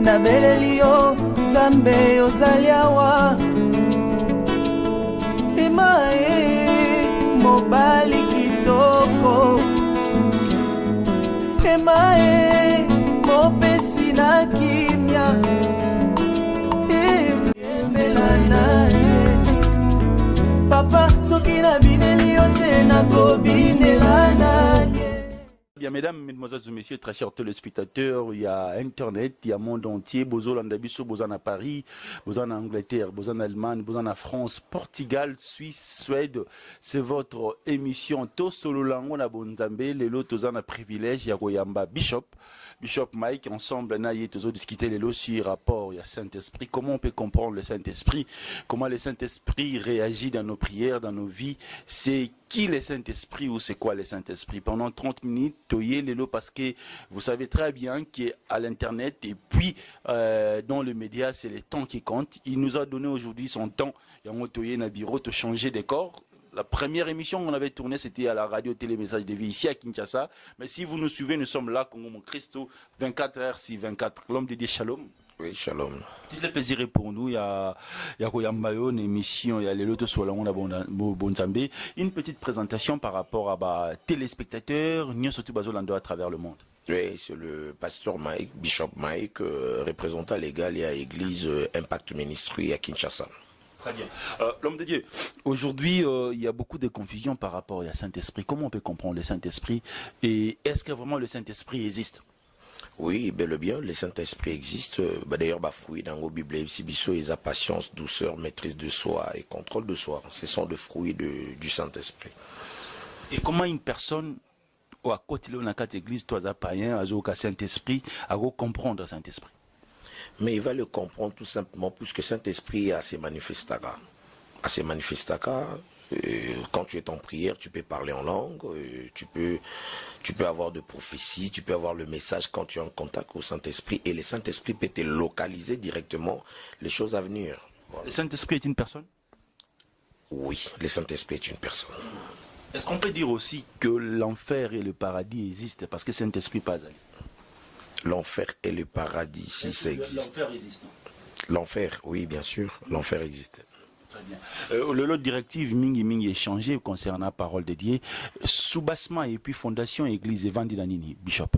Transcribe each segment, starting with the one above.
Nabelelio Zambe Ozaliawa Emae Mobali Kitoko Emae Mopesi na kimya Emelanane Papa soki na binelio te na kobinelanane. Bien, mesdames, mesdemoiselles et messieurs, très chers téléspectateurs, il y a Internet, il y a monde entier, Bozo Landabiso, Bozan à Paris, Bozan à Angleterre, Bozan à Allemagne, Bozan à France, Portugal, Suisse, Suède. C'est votre émission To Solo Lango na Bonzambe, les lots Tozan à privilège, Yagoyamba Bishop. Bishop Mike, ensemble, on a discuté les lots sur rapport à Saint-Esprit. Comment on peut comprendre le Saint-Esprit? Comment le Saint-Esprit réagit dans nos prières, dans nos vies? C'est qui le Saint-Esprit ou c'est quoi le Saint-Esprit? Pendant 30 minutes, toyez les lots parce que vous savez très bien qu'à l'Internet et puis dans les médias, c'est le temps qui compte. Il nous a donné aujourd'hui son temps. Et on a toyé na bureau, de changer de corps. La première émission qu'on avait tournée, c'était à la radio Télé Message de Vie, ici à Kinshasa. Mais si vous nous suivez, nous sommes là, comme mon Christo, 24 heures sur 24. L'homme de Dieu, shalom. Oui, shalom. Tout le plaisir est pour nous. Il y a une émission, il y a les lotos sur la Bonzambe. Une petite présentation par rapport à téléspectateurs, nous surtout Bazolando à travers le monde. Oui, c'est le pasteur Mike, Bishop Mike, représentant légal et à l'église Impact Ministry à Kinshasa. Très bien. L'homme de Dieu, aujourd'hui, il y a beaucoup de confusion par rapport au Saint-Esprit. Comment on peut comprendre le Saint-Esprit? Et est-ce que vraiment le Saint-Esprit existe? Oui, bel et bien, le Saint-Esprit existe. D'ailleurs, fruit dans la Bible, il y a patience, douceur, maîtrise de soi et contrôle de soi. Ce sont des fruits du Saint-Esprit. Et comment une personne, ou à côté de la église, toi, païen, à Saint-Esprit, à comprendre le Saint-Esprit? Mais il va le comprendre tout simplement puisque Saint-Esprit a ses manifestaka. Quand tu es en prière, tu peux parler en langue, tu peux avoir de prophéties, tu peux avoir le message quand tu es en contact au Saint-Esprit et le Saint-Esprit peut te localiser directement les choses à venir. Voilà. Le Saint-Esprit est une personne? Oui, le Saint-Esprit est une personne. Est-ce qu'on peut dire aussi que l'enfer et le paradis existent parce que Saint-Esprit pas allé? L'enfer et le paradis, si ça existe. L'enfer existe. L'enfer, oui, bien sûr, l'enfer existe. Très bien. Le lot directive mingi est changé concernant la parole de Dieu. Soubassement et puis fondation église Evandi Danini, Bishop.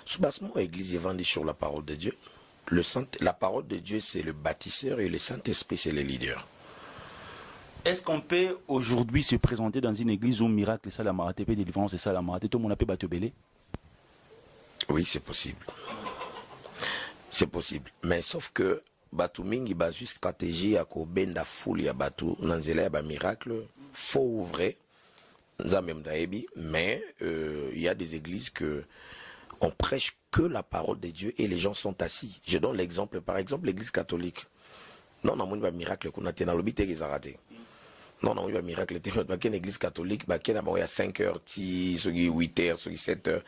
Soubassement église Evandi sur la parole de Dieu. La parole de Dieu, c'est le bâtisseur et le Saint-Esprit, c'est le leader. Est-ce qu'on peut aujourd'hui se présenter dans une église où miracle, ça la maraté, délivrance et ça la maraté, tout le monde a pu battre belé? Oui, c'est possible. C'est possible. Mais sauf que Batu Mingi basu stratégie à ko benda foule ya Batu nanzela ya ba miracle faux ou vrai mais il y a des églises que on prêche que la parole de Dieu et les gens sont assis. Je donne l'exemple, par exemple l'église catholique. Non, on a pas miracle qu'on a tenu dans le but qu'ils ont raté. Non, on a pas miracle. Parce une église catholique, il y a 5 heures, 8 heures, 7 heures.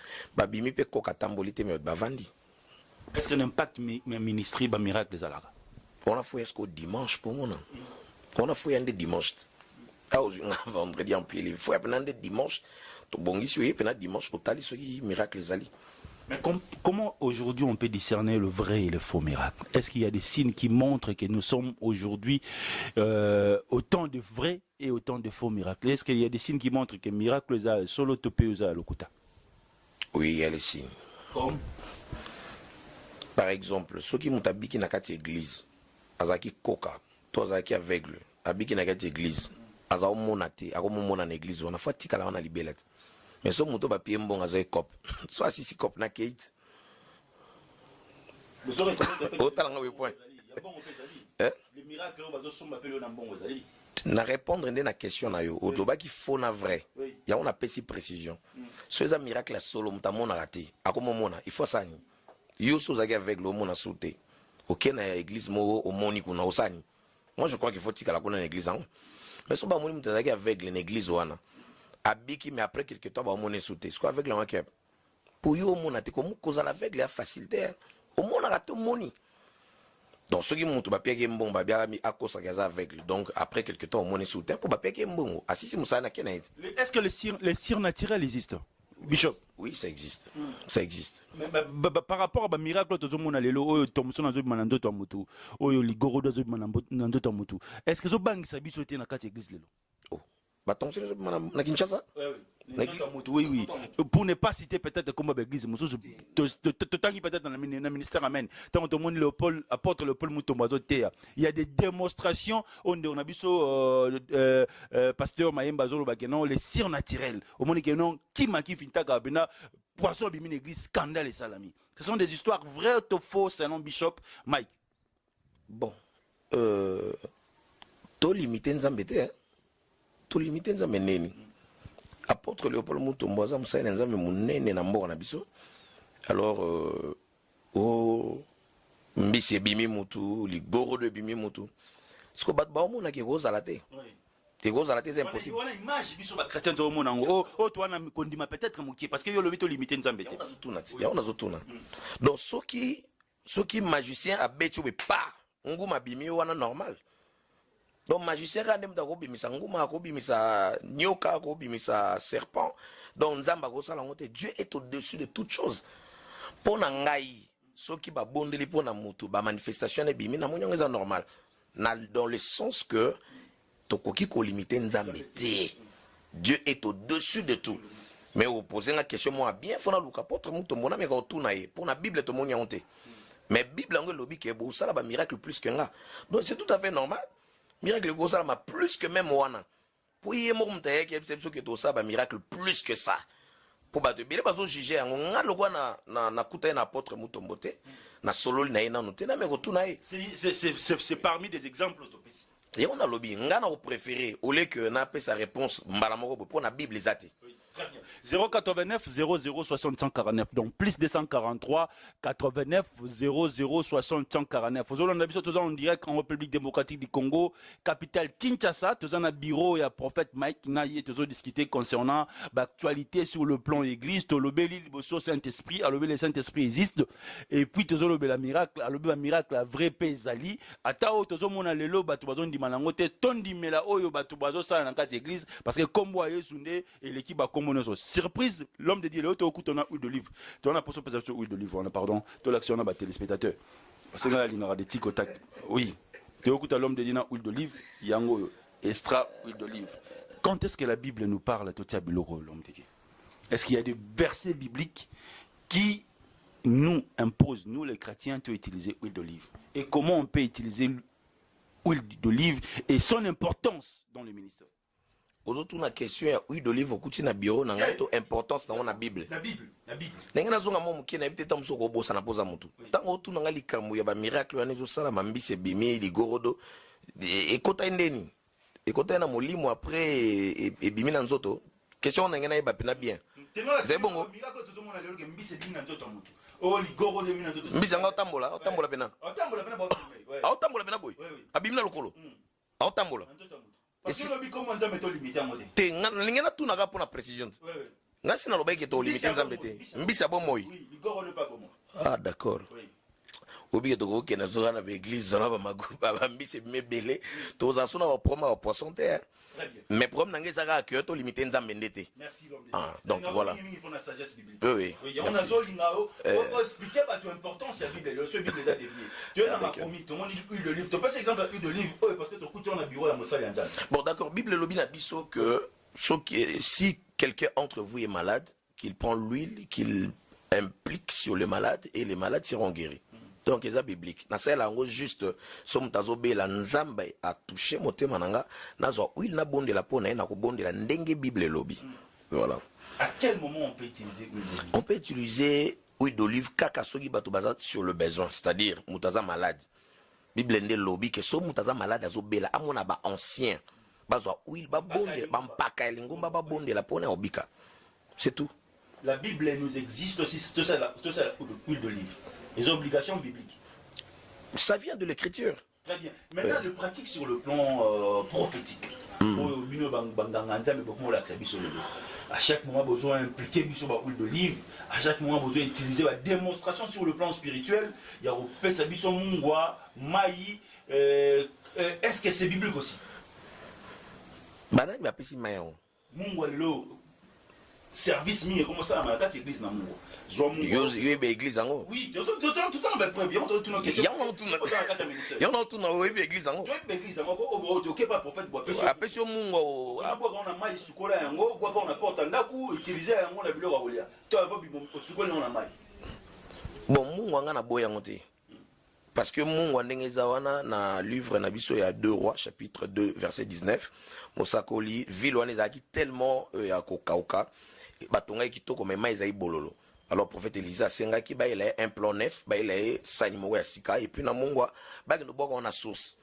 Bimi pe kokatamboli te me bavandi. Est-ce que l'impact ministry ba miracle zalaka? On a fait jusqu'au dimanche pour moi. On a fait un dimanche. Ah, vendredi en pied. Il faut un dimanche. To bongi si oui, dimanche au tali soki miracle zali. Mais comment aujourd'hui on peut discerner le vrai et le faux miracle? Est-ce qu'il y a des signes qui montrent que nous sommes aujourd'hui autant de vrais et autant de faux miracles? Est-ce qu'il y a des signes qui montrent que miracle est solo topé aux lokuta? Oui, il y a les signes. Comme? Par exemple, ceux qui m'ont habité dans cette église, azaki koka, toi azaki aveugle, habité dans cette église, azao monate, ako mona na église, on a fait tika la on a libéré. Mais ce moto ba pied bon azay cop. Soit si cop na kate. Autant le point. Les miracles, na répondre à la question na yo, au doba qui faut na vrai. Il y a on appelle si précision. Sur les miracles solo, mutamona raté. A comment mona, il faut ça ni. Yo sous avec le mona sauté. OK na église mo au moni kuna osani. Moi je crois qu'il faut tika la kuna église hein. Mais so ba moni mutazaki avec l'église wana. Abiki mais après quelque temps ba moni sauté. Ce quoi avec la wake. Pour yo mona te comme cause à avec la facilité. Au mona raté moni. Donc ceux qui montent papier qui est bon bah bien mis à cause de aveugle. Donc après quelque temps on est sous terre pour papier qui est bon. Assis si Moussa n'a qu'un. Est-ce que les cires naturelles existent, Bishop? Oui, ça existe. Ça existe. Mais par rapport à miracle to zomona lelo oyo Thomson azo manando to mutu oyo ligoro do manando to mutu. Est-ce que zo bangi sabi sauter na kati église lelo? Oh. Bah Thomson na Kinshasa? Oui, oui. Pour ne pas citer peut-être comme l'église, peut-être dans le ministère Amen. Tant que monde Léopold, apôtre Léopold Mutombazo Théa. Il y a des démonstrations on a vu pasteur Mayemba Zolo Bakenon, les cires naturelles. Au monde qui non, qui m'a qui finta kabena, poisson bimi l'église, scandale et salami. Ce sont des histoires vraies ou fausses, selon Bishop Mike. Bon. To limité nzambete, hein. To limité nzambe neni. Apôtre Léopold Mutomboza Moussa Nzambe munene na mboka na biso. Alors o mbisi bimi mutu, ligoro de bimi mutu. Parce que bat ba omona ke goza la te. Te goza la te c'est impossible. On a image biso ba chrétien zo mona ngo. Oh toi na kondima peut-être muki parce que yo lobi to limité nzambe te. Ya on a zotuna. Donc soki magicien a betu be pa nguma bimi wana normal. Donc magicien quand même d'ako bimisa nguma ko bimisa nyoka ko bimisa serpent. Donc nzamba ko sala ngote Dieu est au-dessus de toute chose. Pona ngai soki ba bondeli pona mutu ba manifestation na bimi na monyo ngeza normal. Dans le sens que tokoki ko limiter nzambe te. Dieu est au-dessus de tout. Mais vous posez la question moi bien fona luka potre mutu mona me ko tuna ye. Pona Bible to monya honte. Mais Bible ngo lobi ke bo sala ba miracle plus que nga. Donc c'est tout à fait normal. Miracle gosa ma plus que même wana. Pour y mo mtaye ki exception que to ça ba miracle plus que ça. Pour ba te bile ba zo juger nga lokwa na kuta na apôtre Mutombote na solo na ina no te na me ko tuna ye. C'est parmi des exemples to pesi. Et on a lobby nga na préféré au lieu que na pe sa réponse mbala moko pour na Bible zati. Très bien. 089 00 60 149 donc plus 243 89 00 60 149. Vous avez tous en direct en République démocratique du Congo, capitale Kinshasa. Tous en bureau et à prophète Mike Naye tous discuter concernant l'actualité sur le plan église. Tout le Saint-Esprit, alors le Saint-Esprit existe et puis tous le miracle, le miracle la vraie pesali. Atao tous mon alelo batu bazon di malangote tondi mela oyo batu bazo sala na kati église parce que comme voyez sunde et l'équipe a surprise, l'homme de Dieu, le haut on a huile d'olive. Tu as posé sur huile d'olive, pardon. Tu as l'action à téléspectateur. Parce que là, il y aura des tic au tac. Oui. Tu as l'homme de Dieu, huile d'olive, yango, extra huile d'olive. Quand est-ce que la Bible nous parle, l'homme de Dieu? Est-ce qu'il y a des versets bibliques qui nous imposent, nous les chrétiens, de utiliser huile d'olive? Et comment on peut utiliser l'huile d'olive et son importance dans le ministère? Aujourd'hui, la question est huile d'olive au coutil na bureau n'a pas importance dans la Bible. La Bible. N'engana zonga mo mukina ebite tamso ko bosa na poza mutu. Tango tu nanga likambo ya ba miracle wana zo sala mambise bimi ligorodo e kota ndeni. E kota na molimo après e bimi na nzoto. Question n'engana ba pena bien. C'est bon. Miracle tout le monde a le que mbise bimi na nzoto mutu. Oh ligorodo bimi na nzoto. Mbise nga otambola pena. Otambola pena boy. Otambola pena boy. Abimi na lokolo. Otambola. Parce que le comment nzambe to limiter en mode. Te ngana tu naga pour la précision. Nga sina loba ke to limiter nzambe te. Mbisa bo moy. Oui, ligoro le pas comment. Ah d'accord. Oui. Obi to ko ke na zo na église zona ba maguba ba mbise mebele to za sona ba proma ba poisson terre. Très bien. Mais problème nanga saka que to limiter nzambe ndete. Merci l'homme. Ah donc voilà. Pour la sagesse biblique. Oui. On a zo lingao. On expliquer ba ton importance la Bible, le Bible les a déviés. Dieu n'a pas promis, tout le monde dit le livre. Tu passes exemple à huile livre parce que tu coûtes dans le bureau à Moussa Nzambe. Bon d'accord, Bible lobby na biso que si quelqu'un entre vous est malade, qu'il prend l'huile, qu'il implique sur le malade et les malades seront guéris. Donc c'est biblique. Na sala ngo juste somme tazobe la nzamba a touché motema nanga nazo huile na bonde la pona na ko bonde la ndenge Bible lobby. Voilà. À quel moment on peut utiliser l'huile d'olive? On peut utiliser huile d'olive kaka soki bato baza sur le besoin, c'est-à-dire mutaza malade. Bible nde lobi que so mutaza malade azobela amona ba ancien bazwa huile ba bonde ba mpaka elingomba ba bonde la pona obika. C'est tout. La Bible nous existe aussi, tout ça l'huile d'olive. Les obligations bibliques. Ça vient de l'écriture. Très bien. Maintenant, le pratique sur le plan prophétique. À chaque moment, besoin d'impliquer sur l'huile d'olive. À chaque moment, besoin d'utiliser la démonstration sur le plan spirituel. Il y a est-ce que c'est biblique aussi? Service mine comme ça dans la église na mungu yo be église ngo oui tout le temps preuve on tout nos questions yo no tout no be église ngo église ngo ko OK pas prophète bois apesi mungu aboka on a mai sukola yango kwa on a porte ndaku utiliser yango na biloko kolia to avo bibo sukola na mai bon mungu nga na boya ngote parce que mungu ndenge zawana na livre na biso ya 2 rois chapitre 2 verset 19 mosakoli ville wana ezaki tellement ya kokauka batonga kitoko mema ezai bololo. Alors prophète Elisa senga ki ba il a un plan neuf, ba il a sanimo ya sika et puis na mungwa ba no boka on a source.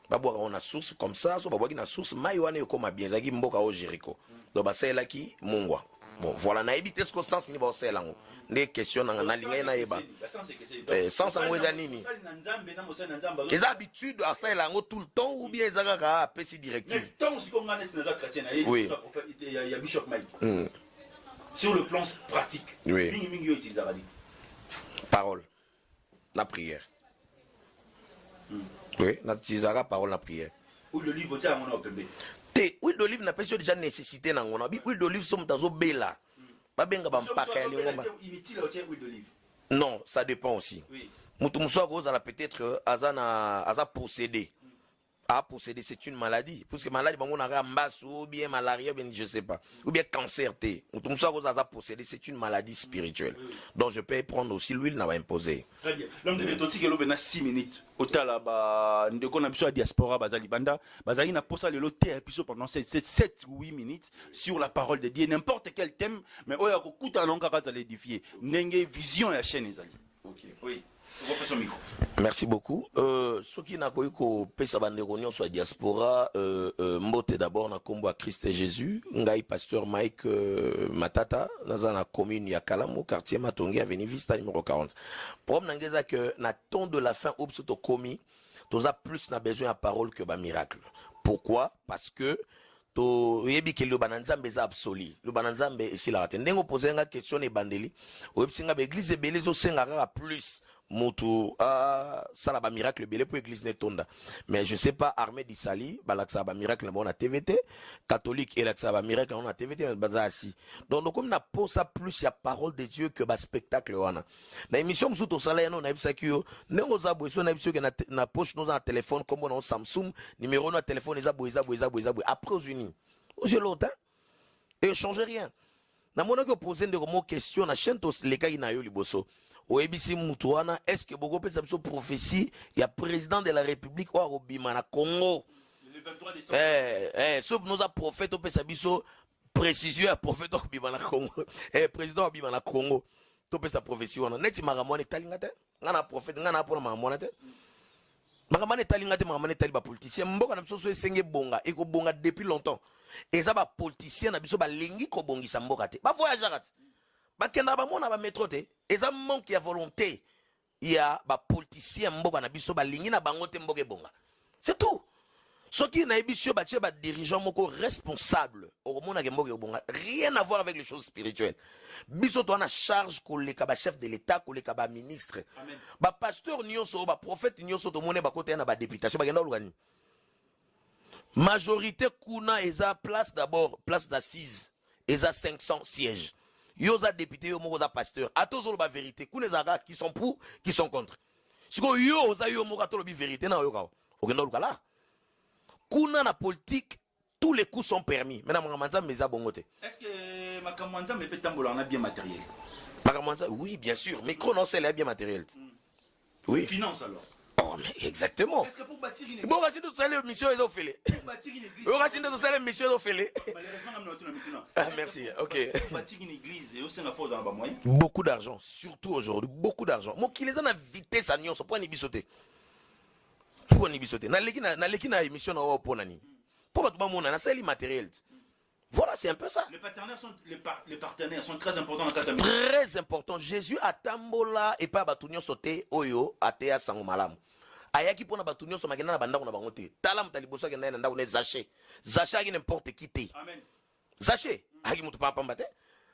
Ba boka on a source comme ça, so ba boka na source mai wana ekoma bien zaki mboka o Jericho. Donc ba sela ki mungwa. Bon voilà na ebite ce sens ni ba sela ngo. Ne question na linga na yeba. Sans ngweza nini? Les habitudes à sela ngo tout le temps ou bien ezaka pesi directive. Tant si ko ngane na za chrétien na oui. Il y a Bishop Mike. Sur le plan pratique, oui. Parole, la prière. Oui, la parole, la prière. Huile d'olive, tu as mon opération. Huile d'olive n'a pas déjà nécessité dans mon habit. Huile d'olive, somme tazo bela. Pas bien que non, ça dépend aussi. Moutoumsoa rose a peut-être à posséder. À posséder, c'est une maladie. Parce que maladie, on a masse ou bien malaria, bien je sais pas, ou bien cancer. Tout ça, à posséder, c'est une maladie spirituelle. Donc je peux prendre aussi l'huile, n'a pas imposé. Très bien. L'homme de Totti, il a 6 minutes. Au tala, de qu'on a besoin de diaspora, bazali banda, bazali n'a pas ça le loté pendant 7 ou 8 minutes sur la parole de Dieu, n'importe quel thème, mais on a beaucoup de temps à l'édifier. N'engé vision et la chaîne, les amis. Ok. Oui. Son micro. Merci beaucoup. Ce qui n'a pas eu qu'au Pessabanderonion soit diaspora, mbote d'abord na combo à Christ et Jésus, ngai pasteur Mike Matata, dans la commune Yakalamu, quartier Matongi, avenue Vista numéro 40. Problème n'engeza que na temps de la fin obsoto commis, toza plus n'a besoin à parole que ba miracle. Pourquoi? Parce que to yebi ke le bananzambe za absolu. Le bananzambe ici la ndengo poser nga question e bandeli. O singa be église belé zo senga plus. Moto ça la miracle belé pour église netonda mais je sais pas armée d'Isali balaksa ba miracle na TVT catholique et laksa ba miracle on a TVT mais bazasi donc comme na posa plus ya parole de Dieu que ba spectacle wana na émission msuto sala no na bisa kiyo nengo za boiso na biso ke na poche nos en téléphone comme on Samsung numéro na téléphone eza boiza après aux unis j'ai longtemps et change rien na mona que poser de mo question na chaîne tos les gars na yo liboso Oebisi Moutouana, est-ce que beaucoup de cette prophétie, il y a président de la République ou à Congo? Le 23 décembre. Sauf nous a prophète au Pessabiso, précision à prophète au Bimana Congo. Président au Bimana Congo. Topé sa prophétie. On a net maramone talingate. Ngana prophète, ngana pour maramone. Maramane talingate, maramane taliba politicien. Mboka na biso so esenge bonga, eko bonga depuis longtemps. Et ça ba politicien na biso ba lingi ko bongisa mboka te. Ba voyageur. Bakenda ba mona ba métro te. Eza manque ya volonté. Il y a ba politicien mboka na biso ba lingi na bango te mboka bonga. C'est tout. Ce qui na biso ba ba dirigeant moko responsable. Au mona ke mboka bonga. Rien à voir avec les choses spirituelles. Biso to na charge ko le ba chef de l'état, ko le ba ministre. Amen. Ba pasteur nyonso, ba prophète nyonso to mona ba côté na ba députation ba genda lugani. Majorité kuna eza place d'abord, place d'assises. Eza 500 sièges. Yoza député, yoza pasteur. A tous la vérité. Kuna zaga qui sont pour, qui sont contre. Si ko yoza yomoka to la vérité na yoka. Ogenda lukala. Kuna na politique, tous les coups sont permis. Maintenant mamanza meza bongote. Est-ce que mamanza me peut tambola na bien matériel? Mamanza oui, bien sûr, mais chrono c'est bien matériel. Oui. Finance alors. Oh, mais exactement. Est-ce que pour bâtir une église, Bon, racine tout ça, les missions, ils ont fait les. pour bâtir une église, Racine tout ça, les missions, ils ont fait les. malheureusement, on a maintenant. Ah, merci, ok. Pour bâtir une église, et aussi la force dans le moyen. Beaucoup d'argent, surtout aujourd'hui, beaucoup d'argent. Moi, qui les a na vitesse à Nyon, pour un ibisoté. Pour un ibisoté. Na leki na émission na pour nani. Pour battre mon na ça matériel. Voilà, c'est un peu ça. Les partenaires sont très importants dans la Très important. Jésus a tambola et pas batunyo sauté oyo atea sango malamu. Ayaki pona batunyo so makena na banda ko na bangote. Tala mutaliboso ke na nda ko ne Zaché. Zaché aki n'importe qui te. Amen. Zaché aki mutu papa mbate.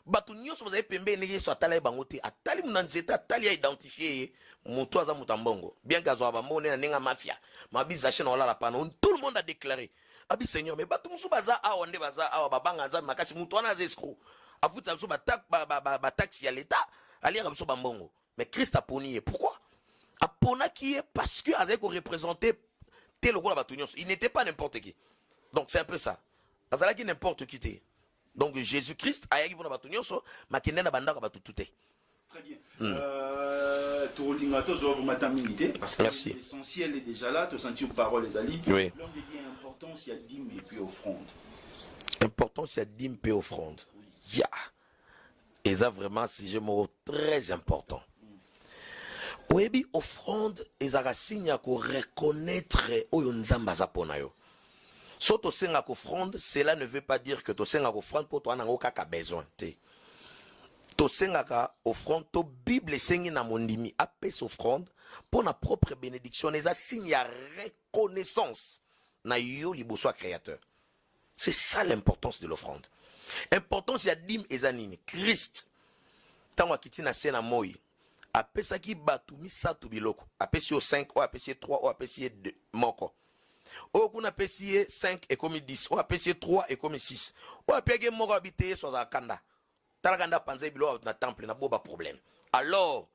Batunyo so bazaye pembe ne yeso atala bangote. Atali munanzeta atali ya identifier mutu aza mutambongo. Bien kazo abamone na ninga mafia. Mabi Zaché na wala la pana. Tout le monde a déclaré. Abi Seigneur, mais batu musu baza awa nde baza awa babanga nzambe makasi mutu wana zesco. Afuta biso ba taxi ya l'état, ali biso bambongo. Mais Christ a poni. Pourquoi? A pona qui est parce que avec représenter tel rôle batu nyonso. Il n'était pas n'importe qui. Donc c'est un peu ça. Azala qui n'importe qui te. Donc Jésus-Christ a yaki pona batu nyonso, makende na bandaka batu tuté. Très bien. Parce que l'essentiel est déjà là, tu sens parole les alliés. Oui. L'homme dit importance, il y a dîme et puis offrande. Importance, il y a dîme et offrande. Yeah. Et ça vraiment, c'est un mot très important. Oui, offrande, et ça signe à reconnaître oyo nzamba zapona yo. So to senga offrande, cela ne veut pas dire que to senga offrande pour toi n'ango kaka besoin. To senga offrande, to Bible sengi na mondimi apes offrande pour na propre bénédiction. Et ça signe à reconnaissance na yo liboso créateur. C'est ça l'importance de l'offrande. Importance ya dim ezanini. Christ tango akiti na sena moi apesaki batu misatu biloko. Apesi yo 5, o apesi 3, o apesi 2 moko. O kuna apesi 5 et comme 10, o apesi 3 et comme 6. O apesi moko habité so za kanda. Tala kanda panze bilo na temple na boba problème. Alors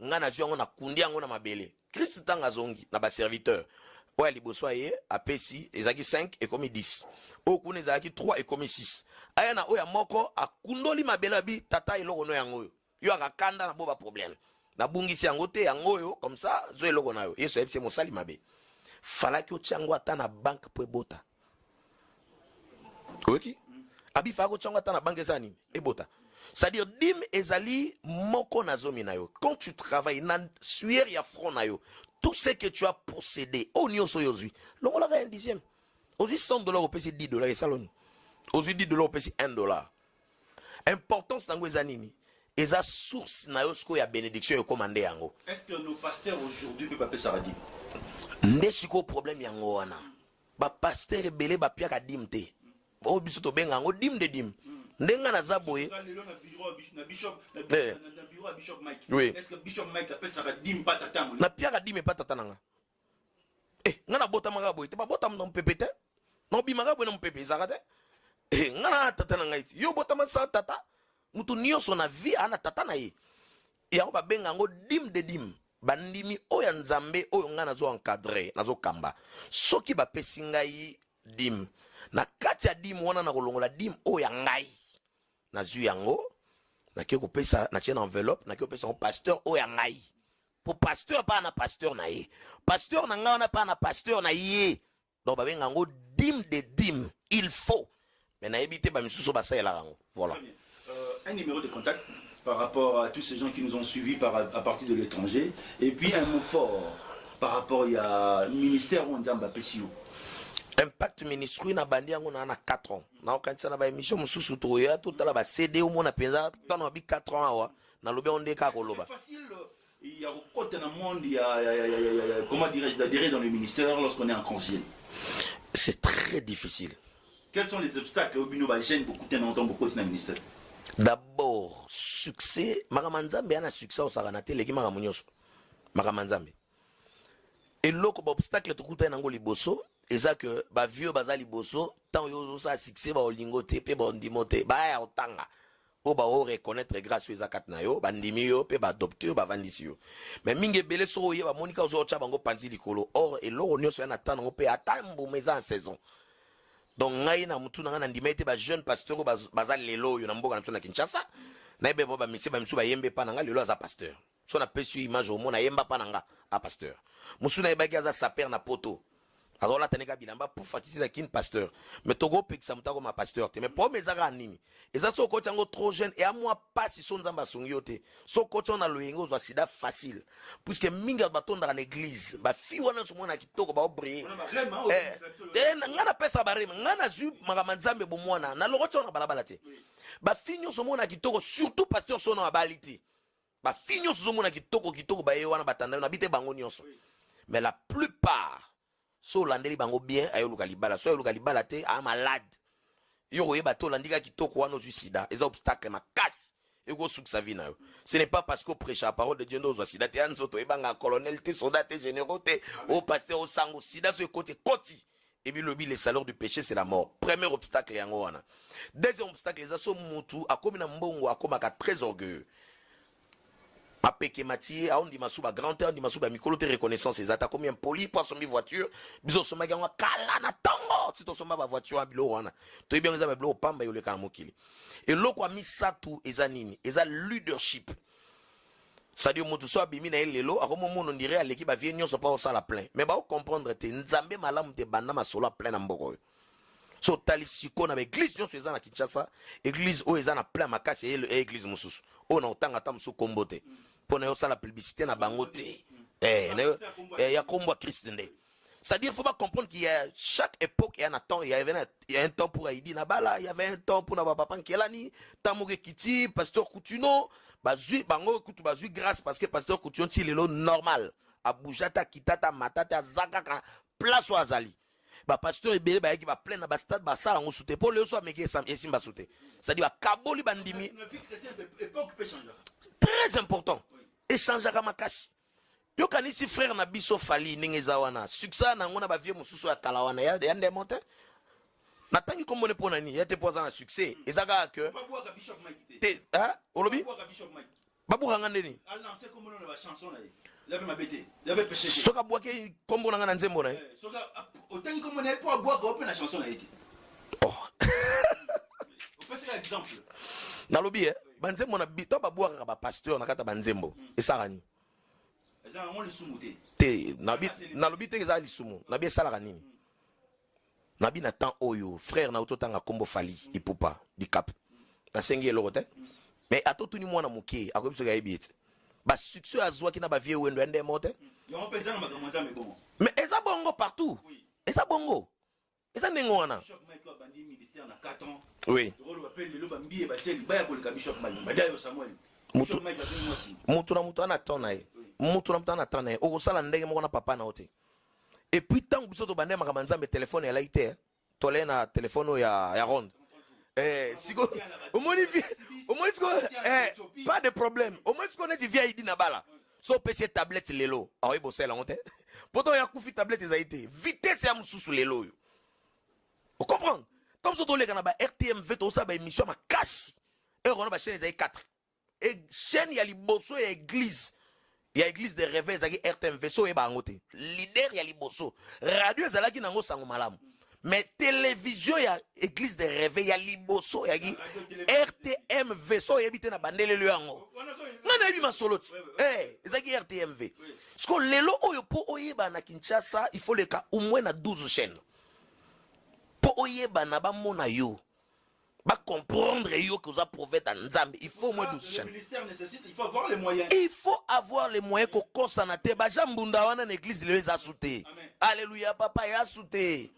ngana zio ngona kundi ngona mabele. Christ tanga zongi na ba serviteur. Oya liboso ye apesi ezaki 5 et comme 10. O kuna ezaki 3 et comme 6. Aya na oya moko akundoli mabele bi tata eloko no yango yo. Yo akakanda na boba problème. Na bungisi yango te yango yo comme ça zo eloko na yo. Yeso epse mosali mabe. Falaki o chango ata na banque po ebota. Ok? Abi fako chango ata na banque ça nini? Ebota. C'est-à-dire dim ezali moko na zomi na yo. Quand tu travailles na suer ya front na yo, tout ce que tu as possédé, au nyoso yozui, l'on a un dixième. Aujourd'hui, $100 au PC $10 et salon. Aujourd'hui, $10 au PC $1. Importance dans les années. Et la source na yosko ya bénédiction et commandé yango. Est-ce que nos pasteurs aujourd'hui peuvent pas ça dire? Ndesiko problème yango wana. Ba pasteur belé ba pia ka dimte. O biso to benga yango dim de dim. Ndenga na zaboye. Na bishop Mike. Oui. Est-ce que Bishop Mike appelle ça dim pas tata mon? Na pia ka dim pas tata nanga. Ngana bota maga boye te ba bota mon pepete. Non bi maga boye non pepe zakate. Ngana tata nanga iti. Yo bota ma sa tata. Mutu nyonso na vie ana tata na ye. Ya ba benga ngo dim de dim. Bandimi oya nzambe oyo ngana zo encadrer nazo kamba. Soki ba pesi ngai dim. Na kati ya dim wana na kolongola dim oya ngai. Na zu yango na kiko pesa na tienne enveloppe na kiko pesa un pasteur oya ngai. Pour pasteur pas na pasteur na ye. Pasteur na nga na pas na pasteur na ye. Donc ba benga ngo dim de dim. Il faut. Mais na ebité ba misuso ba sa la ngo. Voilà. Un numéro de contact par rapport à tous ces gens qui nous ont suivis à partir de l'étranger. Et puis un mot fort par rapport à ministère où on dit Mbappé. Impact ministry na bandi yango na 4 ans. Na okanisa na ba émission mususu to ya tout la ba CD au mona penza tano bi 4 ans awa na lobe on deka ko loba. C'est facile. Il y a au côté dans le monde, il y a comment dirais-je d'adhérer dans le ministère lorsqu'on est en congé. C'est très difficile. Quels sont les obstacles au bino ba gêne beaucoup dans beaucoup de ministère? D'abord, succès, Maramanzambe a un succès au Saranate, les Maramunyoso. Maramanzambe. Et l'autre obstacle, tout le monde liboso, et ça que, bah, vieux bazali boso, tant yo ça succès, bah, lingote, pe, bah, ndimote, bah, otanga. O, bah, o reconnaître grâce aux akatnayo, bah, ndimio, pe, bah, adopter, bah, vandisio. Mais minge bele so, bah, monika ozo chabango panzi likolo. Or, et l'autre, nyoso yana tango, pe, atambo, mais en saison. Donc ngai na mutu na ndimete ba jeune pasteur bazali lelo yo na mboka na Kinshasa na ebe ba misi ba misu ba yembe pa na ngai lelo za pasteur so na pesi image omona yemba pa nanga a pasteur musuna yebaki aza saper na poto azola taneka bilamba pour fatiti la kin pasteur mais togo pekisa mutako ma pasteur te mais pour mes aga nini eza so ko tango trop jeune et à moi pas si son nzamba songi yote so ko tona loyengo zo sida facile puisque minga batonda na église ba fi wana so mona kitoko ba obrier ngana pesa barema ngana zu magama nzambe bo mwana na lokotona na balabala te ba fi nyoso mona kitoko surtout pasteur sono abaliti ba fi nyoso mona kitoko ba ye wana batanda na bite bango nyonso mais la plupart so landeli bango bien ayo luka libala so ayo luka libala te a malade yo yeba to landika kitoko wana zu sida eza obstacle makasi ego suksa vie na yo ce n'est pas parce qu'on prêche la parole de Dieu nous sida te anzo to ebanga colonel te soldat te généraux te au pasteur au sango sida so côté koti et puis le salaire du péché c'est la mort premier obstacle yango wana deuxième obstacle eza so mutu akomi na mbongo akomaka très orgueilleux apeke matier a on dit masuba grand terre dit masuba mikolo te reconnaissance ezata combien poli poisson mi voiture biso soma gangwa kala na tongo si to soma ba voiture bilo wana to bien za ba bilo pamba yo le kana mokili et loko mi satu eza nini eza leadership c'est-à-dire mutu so abimi na lelo akomo mono ndire aleki ba vie nyonso pa osala plein mais ba comprendre te nzambe malamu te banda masolo plein na mboko so talisiko na église nyonso eza na Kinshasa église o eza na plein makasi et église mususu o na otanga ta musu kombote pour na la publicité na bangote ya kombo Christ nde c'est-à-dire faut pas comprendre qu'il y a chaque époque il y a un temps il y a un temps pour Haïdi na bala il y avait un temps pour na papa Nkelani tamoge kiti pasteur Coutuno bazui bango kutu bazui grâce parce que pasteur Coutuno ti lelo normal a boujata kitata matata zakaka place azali ba pasteur ebele ba yaki ba plein na ba stade ba sala ngo soute pour le so ameke esimba soute c'est-à-dire ba kaboli bandimi époque peut changer très important échanger ka makasi yo kanisi frère na biso fali ningeza wana succès na ngona ba vie mususu ya kala wana ya ndé monte na tangi comme on pona ni ya te poza na succès ezaka que babu ka bishop Mike te hein olobi babu ka bishop Mike babu hanga ndeni a lancé comme on la chanson là il avait ma bête il avait péché soka boake kombo nanga na nzembo na soka autant comme on est pour boire go la chanson là été oh on peut faire exemple na lobi banzembo na bito ba boaka ba pasteur na kata banzembo esarani eza on le sumuté te na lobi te eza lisumu na bi esala nini na bi na temps oyo frère na ototanga kombo fali ipupa di cap na sengi elokote mais atotuni mwana muke akobiso ga ebite ba succès azwaki na ba vie wendo ndé mote yo on peut ça na makamata mais bon mais eza bongo partout eza bongo eza nengo wana bishop Mike bandi ministère na 4 ans oui rolo ba pelle lo ba mbié ba tieli ba ya koleka bishop Mike badayo Samuel bishop Mike azini mwasi mutu na mutu ana tona ye mutu na mutu ana tona ye okosala ndenge moko na papa na ote et puis tant biso to bande makama nzambe téléphone ya laité tole na téléphone ya ronde siko omoni siko pas de problème omoni siko neti via idi na bala so pesi tablette lelo awi bosela ngote poto ya kufi tablette zaite vitesse ya mususu lelo yo on comprend comme ça tole kana ba RTMV to sa ba émission makasi et on ba chaîne zai 4 et chaîne ya liboso ya église ya église de réveil zaki RTMV so e ba ngote leader ya liboso radio ezalaki nango sango malamu mais télévision ya église de réveil ya liboso ya RTMV so yebite na bandele le yango ngana yebi masoloti ezaki RTMV parce que lelo oyo po oyeba na Kinshasa il faut le cas au moins na 12 chaînes po oyeba na ba mona yo ba comprendre yo que vous prophète en Nzambe il faut au moins 12 chaînes. Le ministère nécessite il faut avoir les moyens. Il faut avoir les moyens ko consanater ba jambunda wana na église le za souté. Alléluia papa ya souté.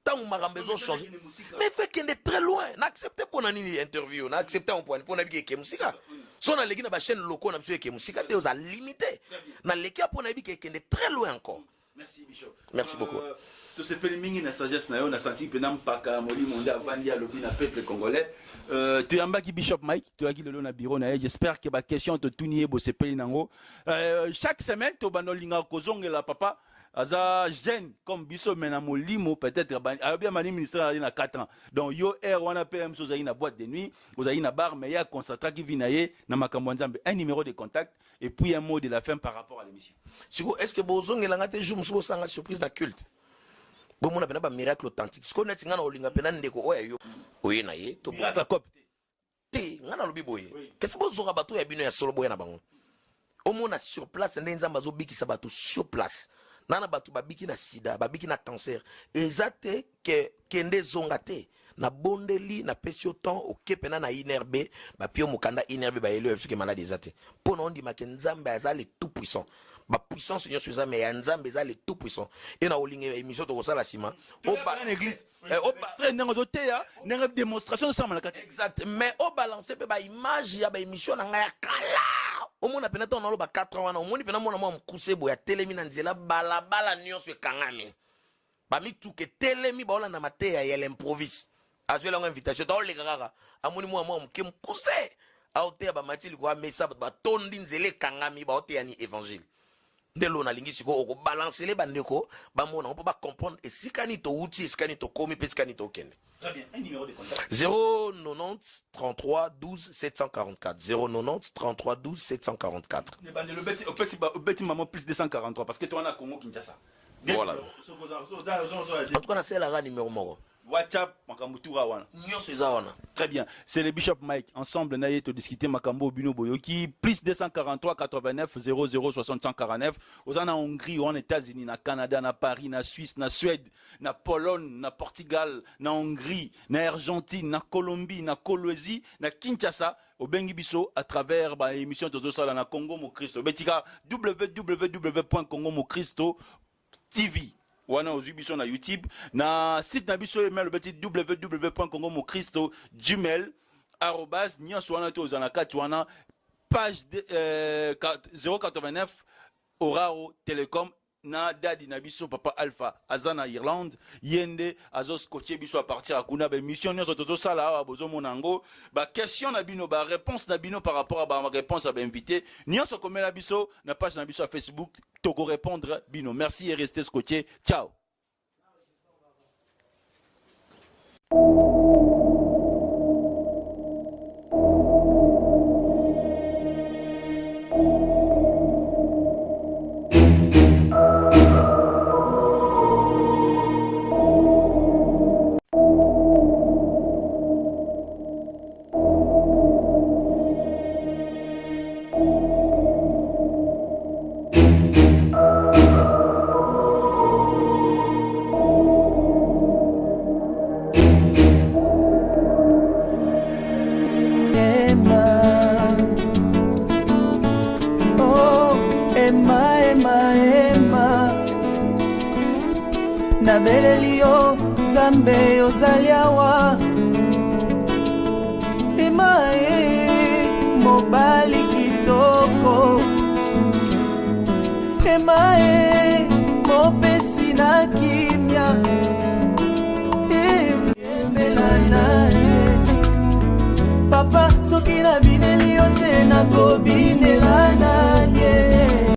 Tant makambo zo changer. Mais fait qu'il est très loin. N'acceptez pas na nini interview, n'acceptez on point pour na bi ke musika. So na leki na ba chaîne loko na biso ke musika te oza limité. Na leki a pour na bi ke est très loin encore. Merci Bishop. Merci beaucoup. Tout ce pays mingi na sagesse na yo na senti penam paka moli monde avandi à lobi na peuple congolais. Tu amba ki Bishop Mike, tu aki lelo na bureau na j'espère que ba question te tunier bo se pays nango. Chaque semaine to banolinga kozongela papa aza jeune comme biso mena molimo peut-être a bien mani ministère na 4 ans. Donc yo air wana PM so zaina boîte de nuit, ozaina bar mais ya concentra ki vinaye na makambo nzambe un numéro de contact et puis un mot de la fin par rapport à l'émission. Siko est-ce que bozongela ngate jour muso sanga surprise da culte? Bon mon appelle pas miracle authentique. Ce qu'on est ngana olinga pena ndeko oya yo. Oye na ye to miracle cop. Te ngana lobi boye. Qu'est-ce que bozora bato ya bino ya solo boye na bango? omona sur place nde nzambe azobikisa bato sur place nana bato babiki na sida babiki na cancer eza te kende zonga te na bondeli na pesi temps okepena na inerbe bapio mokanda inerbe bayelo efike malade eza te mpona ondimaka nzambe aza le tout puissant bapuissance nyonso eza me ya nzambe eza le tout puissant e na olinga émission tokosala nsima démonstration exact mais obalance mpe baimage ya baémission na ngai ya kala omona pena ntango naloba 4 ans wana omoni pena mwana mwa mokuse boye atelemi na nzela balabala nyonso ekangami bamituka etelemi baolanda mateya ya l'improvise azwelango invitation taoleka kaka amoni mwa moke mokuse aoteya bamati likwa mesa batondi nzela ekangami baoteya ni évangile nde lo nalingi sikoyo okobalancele bandeko bamona mpo bacomprendre esika nini touti esika nini tokomi mpe esika nini tokende. Très bien, un numéro de contact. 090 33 12 744 090 33 12 744. Le petit maman plus 243 parce que toi on a Congo Kinshasa. Voilà. En tout cas, c'est la numéro moro. WhatsApp, Makamutura wana. Très bien. C'est le Bishop Mike. Ensemble, naïe to discuter Makambo Bino Boyoki. Plus 243 89 00 60 149. Aux en Hongrie, en États-Unis, na Canada, na Paris, na Suisse, na Suède, na Pologne, na Portugal, na Hongrie, na Argentine, na Colombie, na Colombie, na Kinshasa. Au Bengibiso à travers l'émission de Zosala na Congo Mo Christo. Betika www.congomocristo TV. Wana ozubiso na YouTube na site na biso email beti www.congomocristo gmail @ nyonso wana to ozana kati wana page 089 Orao Telecom na dadi na biso papa Alpha azana Irlande yende azos coacher biso à partir akuna ba mission nyonso to sala awa bozo monango ba question na bino ba réponse na bino par rapport à ba réponse à ba invité nyonso komela biso na page na biso à Facebook toko répondre bino. Merci et restez scotché. Ciao. Nabelelio Zambe ozaliawa Emae mobali kitoko Emae mopesi na kimya Emelana Papa soki na bineli yote na kobinela nani